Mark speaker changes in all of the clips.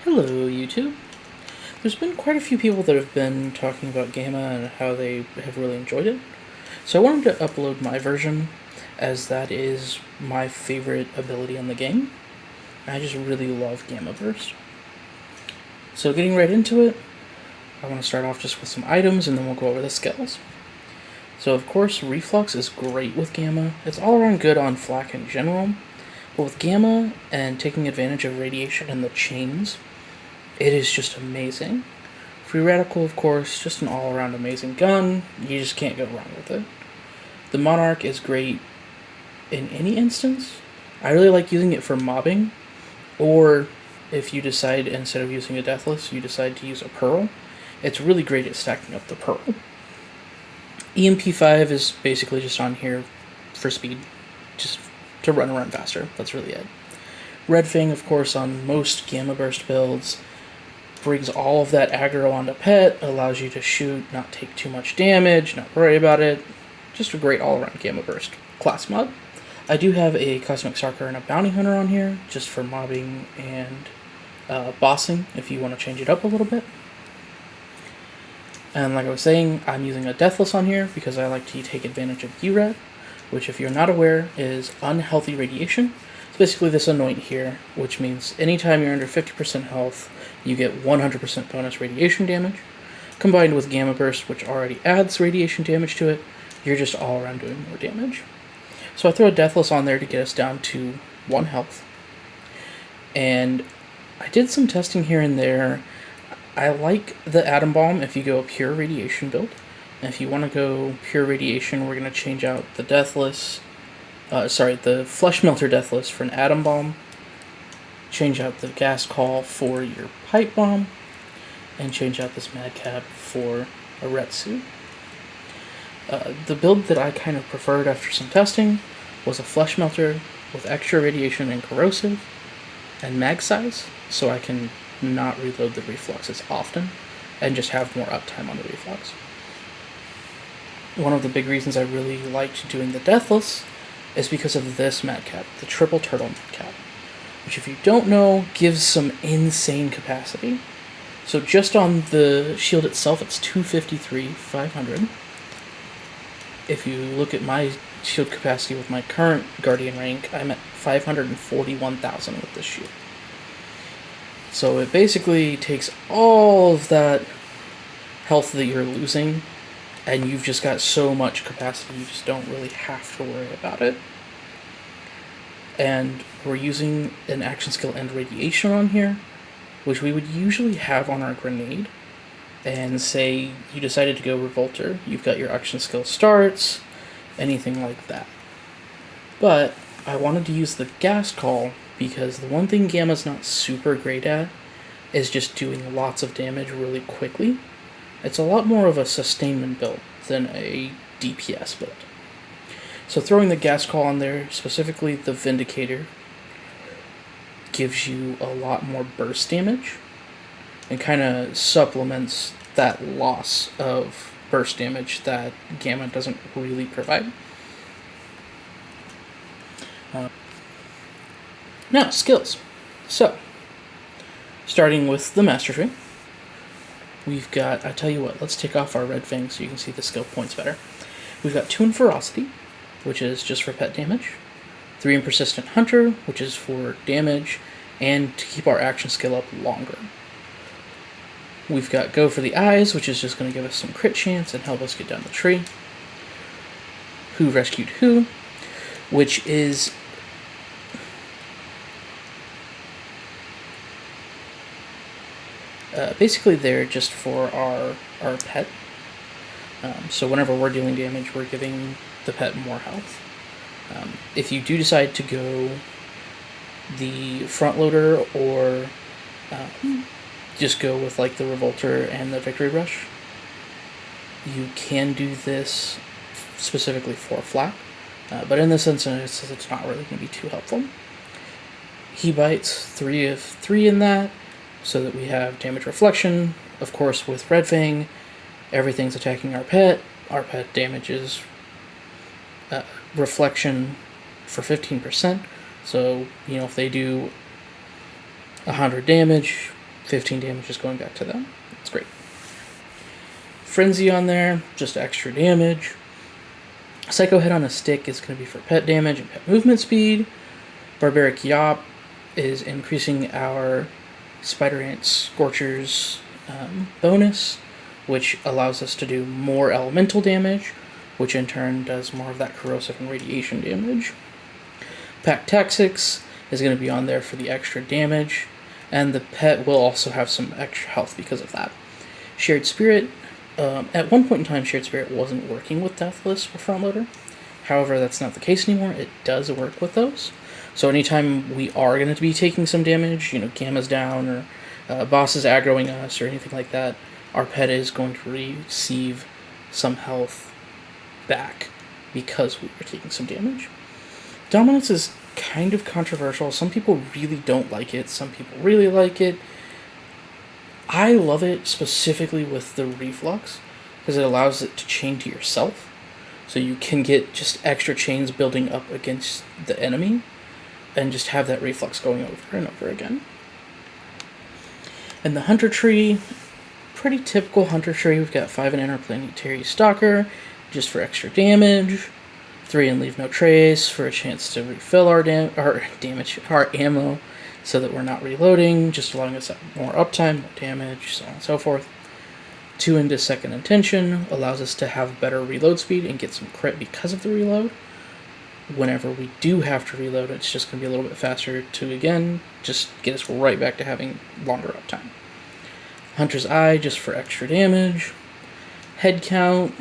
Speaker 1: Hello, YouTube. There's been quite a few people that have been talking about Gamma and how they have really enjoyed it. So I wanted to upload my version, as that is my favorite ability in the game. I just really love Gamma Burst. So getting right into it, I want to start off just with some items and then we'll go over the skills. So of course, Reflux is great with Gamma. It's all around good on Flak in general, but with Gamma and taking advantage of radiation and the chains, it is just amazing. Free Radical, of course, just an all-around amazing gun. You just can't go wrong with it. The Monarch is great in any instance. I really like using it for mobbing, or if you decide, instead of using a Deathless, you decide to use a Pearl. It's really great at stacking up the Pearl. EMP5 is basically just on here for speed, just to run around faster. That's really it. Red Fang, of course, on most Gamma Burst builds, brings all of that aggro onto Pet, allows you to shoot, not take too much damage, not worry about it. Just a great all-around Gamma Burst class mod. I do have a Cosmic Stalker and a Bounty Hunter on here, just for mobbing and bossing, if you want to change it up a little bit. And like I was saying, I'm using a Deathless on here because I like to take advantage of URAD, which, if you're not aware, is unhealthy radiation. It's basically this anoint here, which means anytime you're under 50% health, you get 100% bonus radiation damage. Combined with Gamma Burst, which already adds radiation damage to it, you're just all around doing more damage. So I throw a Deathless on there to get us down to 1 health. And I did some testing here and there. I like the Atom Bomb if you go a pure radiation build. And if you want to go pure radiation, we're going to change out the Deathless, the Flesh Melter Deathless for an Atom Bomb. Change out the Gas Call for your Pipe Bomb. And change out this Madcap for a Ret Suit. The build that I kind of preferred after some testing was a Flesh Melter with extra radiation and corrosive and mag size, so I can not reload the Reflux as often and just have more uptime on the Reflux. One of the big reasons I really liked doing the Deathless is because of this Madcap, the Triple Turtle Madcap, which, if you don't know, gives some insane capacity. So just on the shield itself, it's 253, 500. If you look at my shield capacity with my current Guardian rank, I'm at 541,000 with this shield. So it basically takes all of that health that you're losing, and you've just got so much capacity, you just don't really have to worry about it. And we're using an action skill and radiation on here, which we would usually have on our grenade. And say you decided to go Revolter, you've got your action skill starts, anything like that. But I wanted to use the Gas Call because the one thing Gamma's not super great at is just doing lots of damage really quickly. It's a lot more of a sustainment build than a DPS build. So throwing the Gas Call on there, specifically the Vindicator, gives you a lot more burst damage and kind of supplements that loss of burst damage that Gamma doesn't really provide. Now, skills. So, starting with the Master Tree, we've got, I tell you what, let's take off our Red Fang so you can see the skill points better. We've got 2 in Ferocity, which is just for pet damage, 3 in Persistent Hunter, which is for damage, and to keep our action skill up longer. We've got Go for the Eyes, which is just going to give us some crit chance and help us get down the tree. Who Rescued Who, which is basically there just for our pet. So whenever we're dealing damage, we're giving the pet more health. If you do decide to go the Front Loader or just go with like the Revolter and the Victory Rush, you can do this specifically for Flak, but in this instance it's not really going to be too helpful. He Bites, 3 of 3 in that, so that we have damage reflection. Of course, with Red Fang, everything's attacking our pet damages reflection for 15%, so if they do 100 damage, 15 damage is going back to them. That's great. Frenzy on there, just extra damage. Psycho Head on a Stick is going to be for pet damage and pet movement speed. Barbaric Yop is increasing our Spider Ant Scorcher's bonus, which allows us to do more elemental damage, which in turn does more of that corrosive and radiation damage. Pactaxix is going to be on there for the extra damage, and the pet will also have some extra health because of that. Shared Spirit, at one point in time, Shared Spirit wasn't working with Deathless or Frontloader. However, that's not the case anymore. It does work with those. So anytime we are going to be taking some damage, Gamma's down, or bosses aggroing us, or anything like that, our pet is going to receive some health back because we were taking some damage. Dominance is kind of controversial. Some people really don't like it. Some people really like it. I love it specifically with the reflux because it allows it to chain to yourself. So you can get just extra chains building up against the enemy and just have that reflux going over and over again. And the Hunter Tree, pretty typical Hunter Tree. We've got 5 in Interplanetary Stalker just for extra damage. 3 in Leave No Trace for a chance to refill our ammo so that we're not reloading, just allowing us more uptime, more damage, so on and so forth. 2 into Second Intention allows us to have better reload speed and get some crit because of the reload. Whenever we do have to reload, it's just going to be a little bit faster to, again, just get us right back to having longer uptime. Hunter's Eye, just for extra damage. Head Count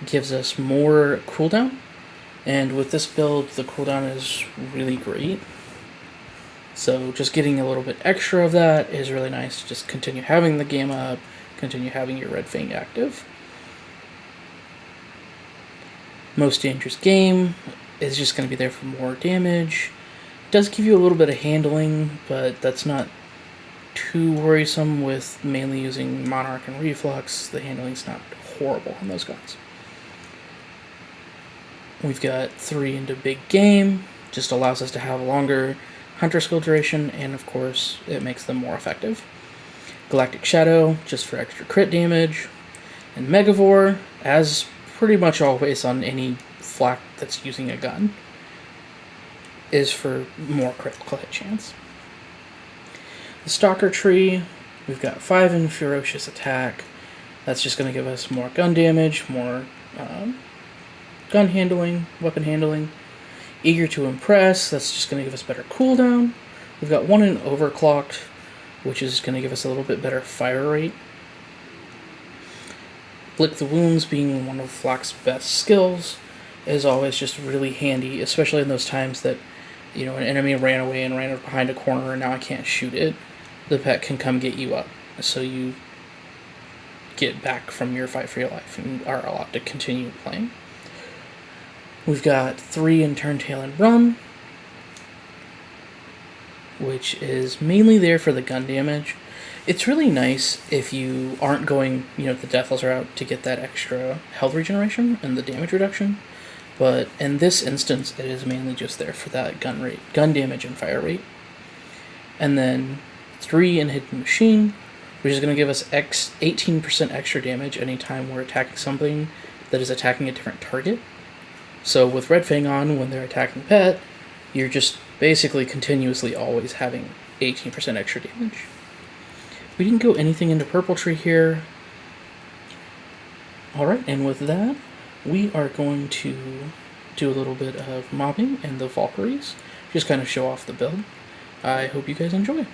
Speaker 1: gives us more cooldown, and with this build, the cooldown is really great. So just getting a little bit extra of that is really nice. Just continue having the Gamma up, continue having your Red Fang active. Most Dangerous Game is just going to be there for more damage. It does give you a little bit of handling, but that's not too worrisome with mainly using Monarch and Reflux. The handling's not horrible on those guns. We've got 3 into Big Game, just allows us to have longer Hunter skill duration, and of course, it makes them more effective. Galactic Shadow, just for extra crit damage. And Megavore, as pretty much always on any flak that's using a gun, is for more critical hit chance. The Stalker Tree, we've got 5 in Ferocious Attack. That's just going to give us more gun damage, more gun handling, weapon handling. Eager to Impress, that's just going to give us better cooldown. We've got 1 in Overclocked, which is going to give us a little bit better fire rate. Lick the Wounds, being one of Flak's best skills, is always just really handy, especially in those times that, an enemy ran away and ran behind a corner and now I can't shoot it. The pet can come get you up, so you get back from your fight for your life and are allowed to continue playing. We've got 3 in Turn, Tail, and Run, which is mainly there for the gun damage. It's really nice if you aren't going, the Deathless route to get that extra health regeneration and the damage reduction, but in this instance, it is mainly just there for that gun damage and fire rate. And then 3 in Hidden Machine, which is going to give us 18% extra damage anytime we're attacking something that is attacking a different target. So with Red Fang on, when they're attacking pet, you're just basically continuously always having 18% extra damage. We didn't go anything into Purple Tree here. Alright, and with that, we are going to do a little bit of mobbing and the Valkyries, just kind of show off the build. I hope you guys enjoy.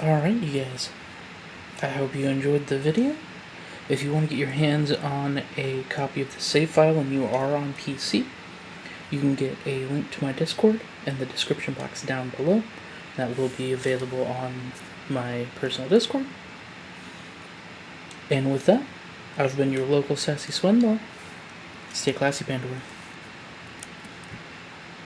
Speaker 1: Alright, you guys. I hope you enjoyed the video. If you want to get your hands on a copy of the save file and you are on PC, you can get a link to my Discord in the description box down below. That will be available on my personal Discord. And with that, I've been your local sassy swindler. Stay classy, Pandora.